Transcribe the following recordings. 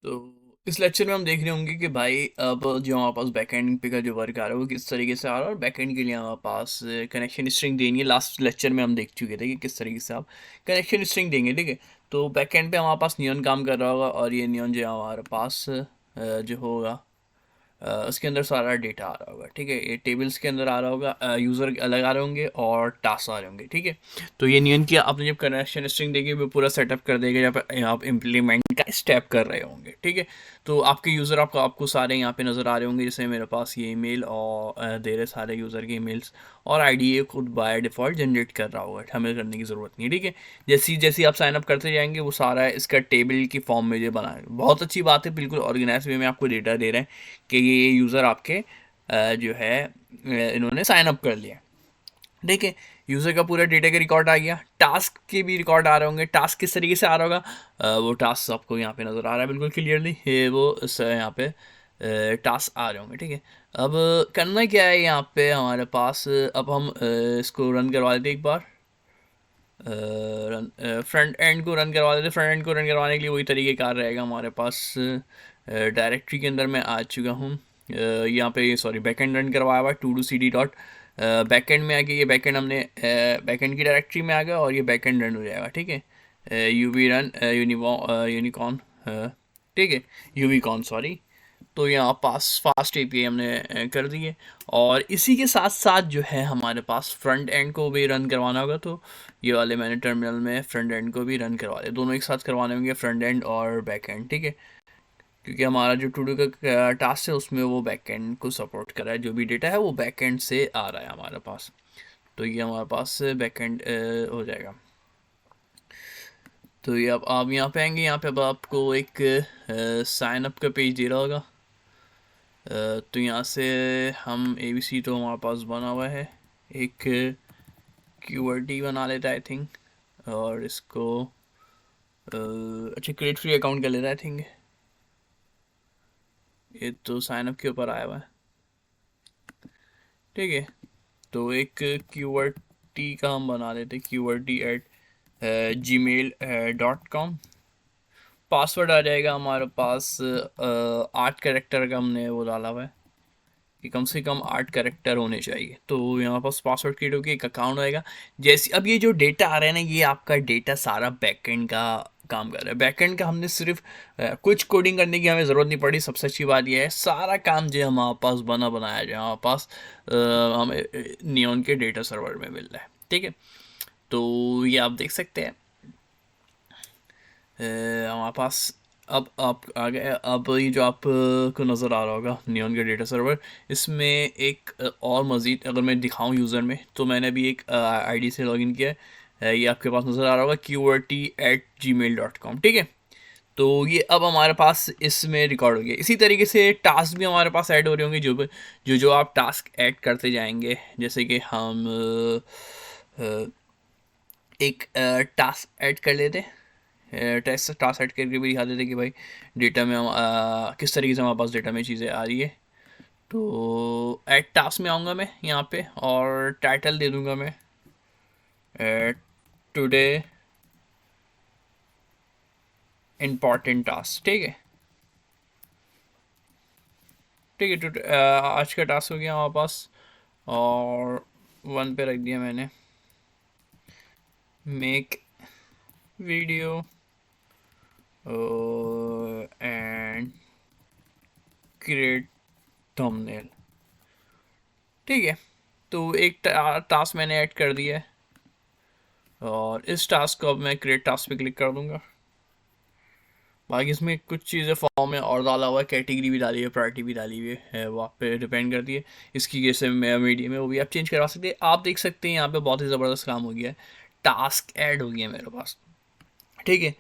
तो इस लेक्चर में हम देख रहे होंगे कि भाई अब जो हमारे पास बैकएंड पे का जो वर्क आ रहा है वो किस तरीके से आ रहा है, और बैकएंड के लिए हमारे पास कनेक्शन स्ट्रिंग देनी है। लास्ट लेक्चर में हम देख चुके थे कि किस तरीके से आप कनेक्शन स्ट्रिंग देंगे। ठीक है, तो बैकएंड पे हमारे पास नियॉन काम कर रहा होगा, और ये नियॉन जो है हमारे पास जो होगा उसके अंदर सारा डेटा आ रहा होगा। ठीक है, ये टेबल्स के अंदर आ रहा होगा, यूज़र अलग आ रहे होंगे और टास्क आ रहे होंगे। ठीक है, तो ये नियन किया आपने, जब कनेक्शन स्ट्रिंग देखी वो पूरा सेटअप कर देगा जब आप इम्प्लीमेंट का स्टेप कर रहे होंगे। ठीक है, तो आपके यूज़र आपको सारे यहाँ पे नज़र आ रहे होंगे, जैसे मेरे पास ये ईमेल और दे रहे सारे यूज़र के ईमेल्स, और आईडी ये खुद बाय डिफ़ॉल्ट जनरेट कर रहा होगा, हमें करने की ज़रूरत नहीं है। ठीक है, जैसी जैसी आप साइन अप करते जाएंगे वो सारा इसका टेबल की फॉर्म में जो बना है। बहुत अच्छी बात है, बिल्कुल ऑर्गेनाइज वे में आपको डेटा दे रहे हैं कि ये यूज़र आपके जो है इन्होंने साइन अप कर लिया। ठीक है, यूज़र का पूरा डेटा का रिकॉर्ड आ गया, टास्क के भी रिकॉर्ड आ रहे होंगे। टास्क किस तरीके से आ रहा होगा, वो टास्क आपको यहाँ पे नज़र आ रहा है बिल्कुल क्लियरली, ये वो इस यहाँ पे टास्क आ रहे होंगे। ठीक है, अब करना क्या है यहाँ पे हमारे पास, अब हम इसको रन करवा देते एक बार। फ्रंट एंड को रन करवा देते। फ्रंट एंड को रन करवाने के लिए वही तरीक़ेकार रहेगा हमारे पास। डायरेक्टरी के अंदर मैं आ चुका हूँ, यहाँ पे सॉरी बैकएंड रन करवाया हुआ to do C D dot backend में आके, ये बैकएंड हमने बैकएंड की डायरेक्टरी में आ गया और ये बैकएंड रन हो जाएगा। ठीक है, यू वी रन यूनिकॉर्न, ठीक है, यूविकॉन सॉरी। तो यहाँ पास फास्ट एपीआई हमने कर दी है, और इसी के साथ साथ जो है हमारे पास फ्रंट एंड को भी रन करवाना होगा। तो ये वाले मैंने टर्मिनल में फ्रंट एंड को भी रन करवा दिया, दोनों एक साथ करवाने होंगे, फ्रंट एंड और बैक एंड। ठीक है, क्योंकि हमारा जो टू डू का टास्क है उसमें वो बैक एंड को सपोर्ट कर रहा है, जो भी डेटा है वो बैक एंड से आ रहा है हमारे पास। तो ये हमारे पास बैक एंड हो जाएगा। तो ये अब आप यहाँ पे आएंगे, यहाँ पे अब आपको एक साइन अप का पेज दे रहा होगा। तो यहाँ से हम ABC तो हमारे पास बना हुआ है, एक QWERTY बना लेता है आई थिंक, और इसको अच्छा क्रिएट फ्री अकाउंट कर लेता है आई थिंक। ये तो साइन अप के ऊपर आया हुआ है। ठीक है, तो एक QWERTY का हम बना लेते हैं, QWERTY@gmail.com। पासवर्ड आ जाएगा हमारे पास 8 कैरेक्टर का, हमने वो डाला हुआ है कि कम से कम 8 कैरेक्टर होने चाहिए। तो यहाँ पास पासवर्ड क्रिएट होकर एक अकाउंट आएगा। जैसे अब ये जो डेटा आ रहा है ना, ये आपका डेटा सारा बैकएंड का काम कर रहा है। बैकएंड का हमने सिर्फ कुछ कोडिंग करने की हमें ज़रूरत नहीं पड़ी। सबसे अच्छी बात यह है सारा काम जो हमारे पास बना बनाया जो हमारे पास हमें नियॉन के डेटा सर्वर में मिल रहा है। ठीक है, तो ये आप देख सकते हैं हमारे पास अब आप आ गए। अब ये जो आपको नज़र आ रहा होगा नियॉन का डेटा सर्वर, इसमें एक और मज़ीद अगर मैं दिखाऊं यूज़र में, तो मैंने अभी एक आईडी से लॉगिन किया है। ये आपके पास नज़र आ रहा होगा QWERTY@gmail.com। ठीक है, तो ये अब हमारे पास इसमें रिकॉर्ड हो गया। इसी तरीके से टास्क भी हमारे पास ऐड हो रहे होंगे, जो जो आप टास्क ऐड करते जाएंगे। जैसे कि हम एक टास्क ऐड कर लेते हैं, टेस्ट टास्क सेट करके भी दिखा देते कि भाई डेटा में हम किस तरीके से हमारे पास डेटा में चीज़ें आ रही है। तो ऐड टास्क में आऊँगा मैं यहाँ पे, और टाइटल दे दूँगा मैं टुडे इम्पॉर्टेंट टास्क। ठीक है, ठीक है, आज का टास्क हो गया हमारे पास, और 1 पे रख दिया मैंने, make video and create thumbnail. ठीक है, तो एक टास्क मैंने ऐड कर दिया है, और इस टास्क को अब मैं क्रिएट टास्क पे क्लिक कर दूंगा। बाकी इसमें कुछ चीज़ें फॉर्म में और डाला हुआ है, कैटेगरी भी डाली है, प्रायोरिटी भी डाली हुई है, वो आप पे डिपेंड करती है। इसकी जैसे मीडियम है वो भी आप चेंज करवा सकते हैं। आप देख सकते हैं यहाँ पे बहुत ही ज़बरदस्त काम हो गया है, टास्क ऐड हो गया है मेरे पास। ठीक है,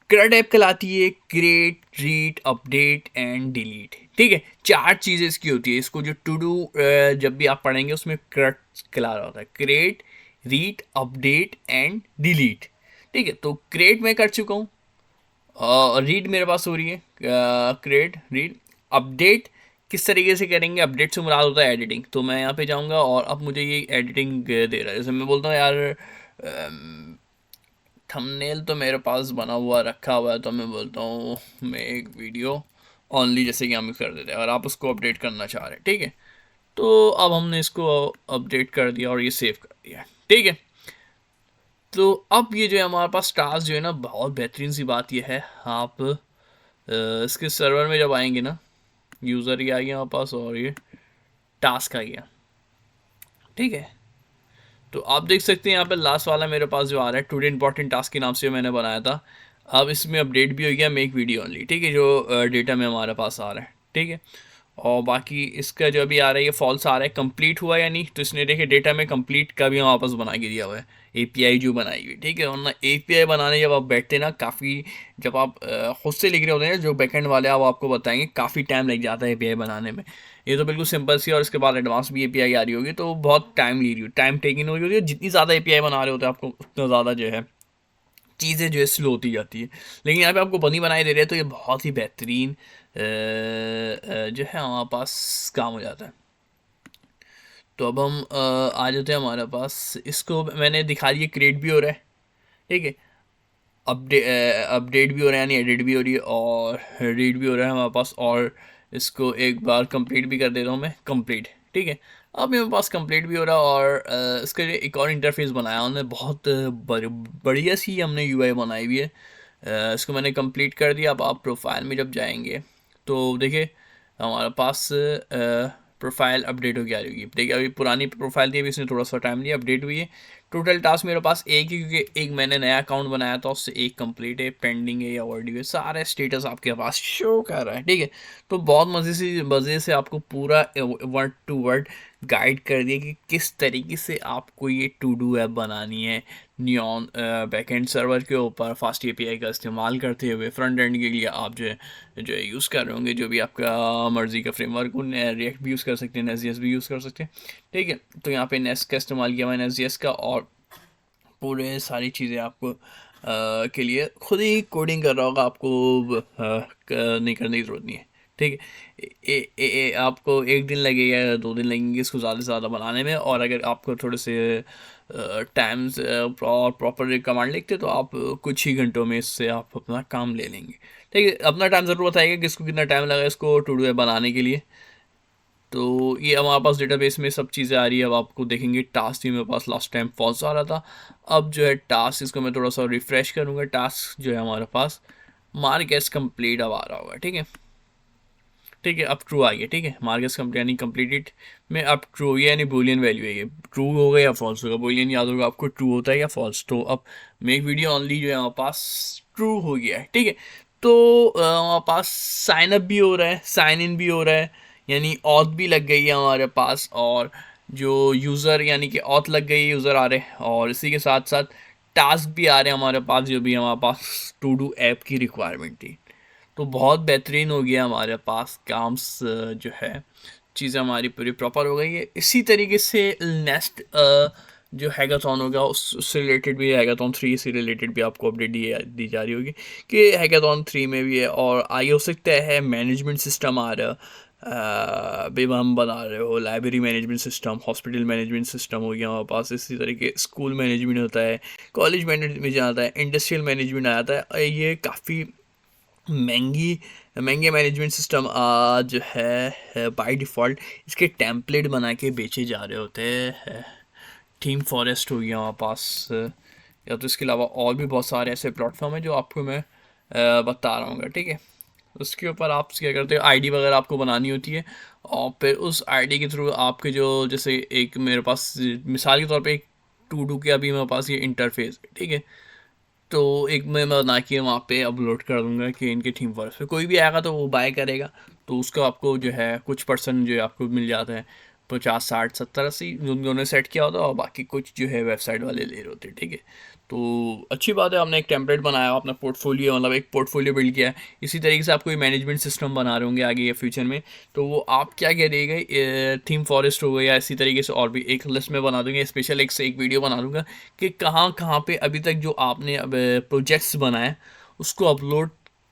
क्रा टाइप कहलाती है create, read, update and delete. ठीक है, 4 चीज़ें इसकी होती है। इसको जो टू डू जब भी आप पढ़ेंगे उसमें क्रा कहला रहा होता है, create, read, update and delete. ठीक है, तो क्रिएट मैं कर चुका हूँ, रीड मेरे पास हो रही है, क्रिएट, रीड, अपडेट किस तरीके से करेंगे, अपडेट से मुराद होता है एडिटिंग। तो मैं यहाँ पे जाऊँगा और अब मुझे ये एडिटिंग दे रहा है। जैसे मैं बोलता हूँ यार थंबनेल तो मेरे पास बना हुआ रखा हुआ है, तो मैं बोलता हूँ मैं एक वीडियो ओनली जैसे कि हम कर देते हैं, और आप उसको अपडेट करना चाह रहे हैं, ठीक है। तो अब हमने इसको अपडेट कर दिया और ये सेव कर दिया, ठीक है। तो अब ये जो है हमारे पास टास्क जो है ना, बहुत बेहतरीन सी बात ये है, आप इसके सर्वर में जब आएंगे ना, यूज़र ही आ गया हमारे पास और ये टास्क आ गया, ठीक है। तो आप देख सकते हैं यहाँ पे लास्ट वाला मेरे पास जो आ रहा है, टुडे इंपॉर्टेंट टास्क के नाम से मैंने बनाया था, अब इसमें अपडेट भी हो गया मेक वीडियो ओनली, ठीक है, जो डेटा में हमारे पास आ रहा है, ठीक है। और बाकी इसका जो अभी आ रहा है ये फॉल्स आ रहा है, कंप्लीट हुआ या नहीं, तो इसने देखे डेटा में कंप्लीट का भी वापस बना के दिया हुआ है, एपीआई जो बनाई हुई, ठीक है। वरना एपीआई बनाने जब आप बैठते हैं ना, काफ़ी, जब आप खुद से लिख रहे होते हैं, जो बैकएंड वाले आप आपको बताएंगे काफ़ी टाइम लग जाता है एपीआई बनाने में। ये तो बिल्कुल सिंपल सी, और इसके बाद एडवांस भी एपीआई आ रही होगी, तो बहुत टाइम ले रही हो, टाइम टेकिंग हो रही है, जितनी ज़्यादा एपीआई बना रहे होते हैं आपको उतना ज़्यादा जो है चीज़ें जो है स्लो होती जाती है। लेकिन यहाँ पे आपको बनी बनाई दे रहे हैं, तो ये बहुत ही बेहतरीन जो है हमारे पास काम हो जाता है। तो अब हम आ जाते हैं हमारे पास, इसको मैंने दिखा दिया, क्रिएट भी हो रहा है, ठीक है, अपडेट भी हो रहा है, यानी एडिट भी हो रही है, और रीड भी हो रहा है हमारे पास, और इसको एक बार कंप्लीट भी कर देता हूँ मैं, कंप्लीट, ठीक है। अब मेरे पास कंप्लीट भी हो रहा है, और इसके लिए एक और इंटरफेस बनाया हमने, बहुत बढ़िया सी हमने यूआई बनाई हुई है। इसको मैंने कंप्लीट कर दिया। अब आप प्रोफाइल में जब जाएंगे तो देखिए हमारे पास प्रोफाइल अपडेट हो गया होगी, देखिए अभी पुरानी प्रोफाइल थी, अभी इसने थोड़ा सा टाइम लिया, अपडेट हुई है। टोटल टास्क मेरे पास एक ही, क्योंकि एक मैंने नया अकाउंट बनाया था, उससे एक कंप्लीट है, पेंडिंग है या ऑडियो है, सारे स्टेटस आपके पास शो कर रहा है, ठीक है। तो बहुत मज़े से आपको पूरा वर्ड टू वर्ड गाइड कर दिया कि किस तरीके से आपको ये टू डू ऐप बनानी है, नियॉन बैकएंड सर्वर के ऊपर फास्ट एपीआई का इस्तेमाल करते हुए। फ्रंट एंड के लिए आप जो है यूज़ कर रहे होंगे, जो भी आपका मर्ज़ी का फ्रेमवर्क, रिएक्ट भी यूज़ कर सकते हैं, नेस्ट.जेएस भी यूज़ कर सकते हैं, ठीक है। तो यहाँ पे नेस्ट का इस्तेमाल किया मैंने, नेस्ट.जेएस का, और पूरे सारी चीज़ें आपको के लिए खुद ही कोडिंग कर रहा होगा, आपको नहीं करने की ज़रूरत नहीं है, ठीक है। आपको एक दिन लगेगा या 2 दिन लगेंगे इसको ज़्यादा से ज़्यादा बनाने में, और अगर आपको थोड़े से टाइम्स और प्रॉपर कमांड लिखते तो आप कुछ ही घंटों में इससे आप अपना काम ले लेंगे, ठीक है। अपना टाइम ज़रूर बताइएगा कि इसको कितना टाइम लगा इसको टू डू बनाने के लिए। तो ये हमारे पास डेटाबेस में सब चीज़ें आ रही है। अब आपको देखेंगे टास्क भी मेरे पास लास्ट टाइम फॉल्स आ रहा था, अब जो है टास्क, इसको मैं थोड़ा सा रिफ़्रेश करूँगा, टास्क जो है हमारे पास मार्क एस कंप्लीट अब आ रहा होगा, ठीक है, ठीक है। अब ट्रू आ गया, ठीक है, मार्क एस कंप्लीट यानी कंप्लीटेड में अब ट्रू हो गया, यानी बूलियन वैल्यू है, ये ट्रू होगा या फॉल्स होगा, बूलियन याद होगा आपको, ट्रू होता है या फॉल्स। तो अब मेक वीडियो ओनली जो है हमारे पास ट्रू हो गया है, ठीक है। तो हमारे पास साइन अप भी हो रहा है, साइन इन भी हो रहा है, यानी ऑथ भी लग गई है हमारे पास, और जो यूज़र यानी कि ऑथ लग गई, यूज़र आ रहे हैं, और इसी के साथ साथ टास्क भी आ रहे हैं हमारे पास, जो भी हमारे पास टू डू ऐप की रिक्वायरमेंट थी। तो बहुत बेहतरीन हो गया हमारे पास काम, जो है चीज़ें हमारी पूरी प्रॉपर हो गई है। इसी तरीके से नेक्स्ट जो हैकाथॉन होगा उससे रिलेटेड भी, हैकाथॉन 3 से रिलेटेड भी आपको अपडेट दी जा रही होगी कि हैकाथॉन 3 में भी है, और आगे हो सकता है मैनेजमेंट सिस्टम आ रहा, हम बना रहे हो library management system, hospital management system हो गया हमारे पास, इसी तरीके स्कूल मैनेजमेंट होता है, कॉलेज मैनेजमेंट आता है, इंडस्ट्रियल मैनेजमेंट आता है। ये काफ़ी महंगे मैनेजमेंट सिस्टम आज है बाय डिफ़ॉल्ट इसके टेम्पलेट बना के बेचे जा रहे होते हैं। थीम फॉरेस्ट हो गया हमारे पास, या तो इसके अलावा और भी बहुत सारे ऐसे प्लेटफॉर्म हैं जो आपको मैं बता रहा हूँ, ठीक है। उसके ऊपर आप क्या करते हो, आईडी वगैरह आपको बनानी होती है, और फिर उस आईडी के थ्रू आपके जो, जैसे एक मेरे पास मिसाल के तौर पे एक टू डू के अभी मेरे पास ये इंटरफेस है, ठीक है। तो एक मैं बना के वहाँ पे अपलोड कर दूँगा कि इनके थीम फॉरेस्ट पे कोई भी आएगा तो वो बाय करेगा, तो उसका आपको जो है कुछ परसेंट जो है आपको मिल जाता है, 50 60 70 80 उन्होंने सेट किया होता है, और बाकी कुछ जो है वेबसाइट वाले ले रहे होते हैं, ठीक है। तो अच्छी बात है, हमने एक टेम्पलेट बनाया, अपना पोर्टफोलियो, मतलब एक पोर्टफोलियो बिल्ड किया है। इसी तरीके से आप कोई मैनेजमेंट सिस्टम बना रहे होंगे आगे या फ्यूचर में, तो वो आप क्या करिएगा, थीम फॉरेस्ट हो गया, या इसी तरीके से और भी एक लिस्ट में बना दूंगा, स्पेशल एक से एक वीडियो बना दूंगा कि कहाँ कहाँ पे अभी तक जो आपने अब प्रोजेक्ट्स बनाए उसको अपलोड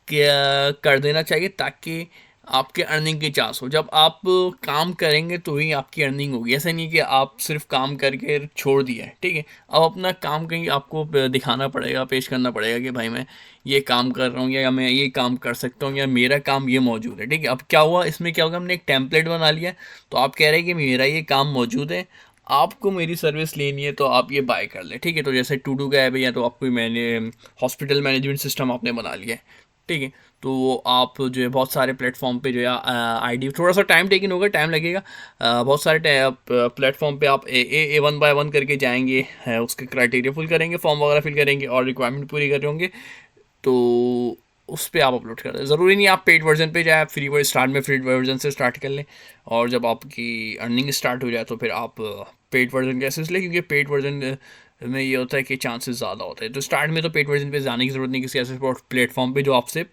कर देना चाहिए, ताकि आपके अर्निंग के चांस हो। जब आप काम करेंगे तो ही आपकी अर्निंग होगी। ऐसा नहीं कि आप सिर्फ काम करके छोड़ दिया है, ठीक है। अब अपना काम कहीं आपको दिखाना पड़ेगा, पेश करना पड़ेगा कि भाई मैं ये काम कर रहा हूँ या मैं ये काम कर सकता हूँ या मेरा काम ये मौजूद है, ठीक है। अब क्या हुआ इसमें, क्या होगा, हमने एक टेम्पलेट बना लिया है, तो आप कह रहे हैं कि मेरा ये काम मौजूद है, आपको मेरी सर्विस लेनी है तो आप ये बाय कर ले, ठीक है। तो जैसे टू डू का है भैया, तो आपको मैंने हॉस्पिटल मैनेजमेंट सिस्टम आपने बना लिया है, ठीक है। तो आप जो है बहुत सारे प्लेटफॉर्म पे जो है आईडी, थोड़ा सा टाइम टेकिंग होगा, टाइम लगेगा। बहुत सारे प्लेटफॉर्म पे आप ए वन बाय वन करके जाएंगे, उसके क्राइटेरिया फुल करेंगे, फॉर्म वगैरह फिल करेंगे और रिक्वायरमेंट पूरी कर रहे होंगे, तो उस पर आप अपलोड कर दें। ज़रूरी नहीं आप पेड वर्जन पे जाए, आप फ्री वर्जन स्टार्ट में फ्री वर्जन से स्टार्ट कर लें, और जब आपकी अर्निंग स्टार्ट हो जाए तो फिर आप पेड वर्जन का एक्सेस लें, क्योंकि पेड वर्जन में ये होता है कि चांसेस ज़्यादा होते हैं। तो स्टार्ट में तो पेड वर्जन पे जाने की ज़रूरत नहीं किसी ऐसे प्लेटफॉर्म पे जो आपसे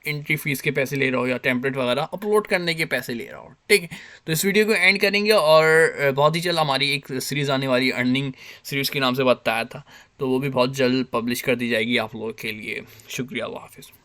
एंट्री फीस के पैसे ले रहा हो या टेम्पलेट वगैरह अपलोड करने के पैसे ले रहा हो, ठीक है। तो इस वीडियो को एंड करेंगे, और बहुत ही जल्द हमारी एक सीरीज़ आने वाली, अर्निंग सीरीज़ के नाम से बताया था, तो वो भी बहुत जल्द पब्लिश कर दी जाएगी आप लोगों के लिए। शुक्रिया, अल्लाह हाफिज़।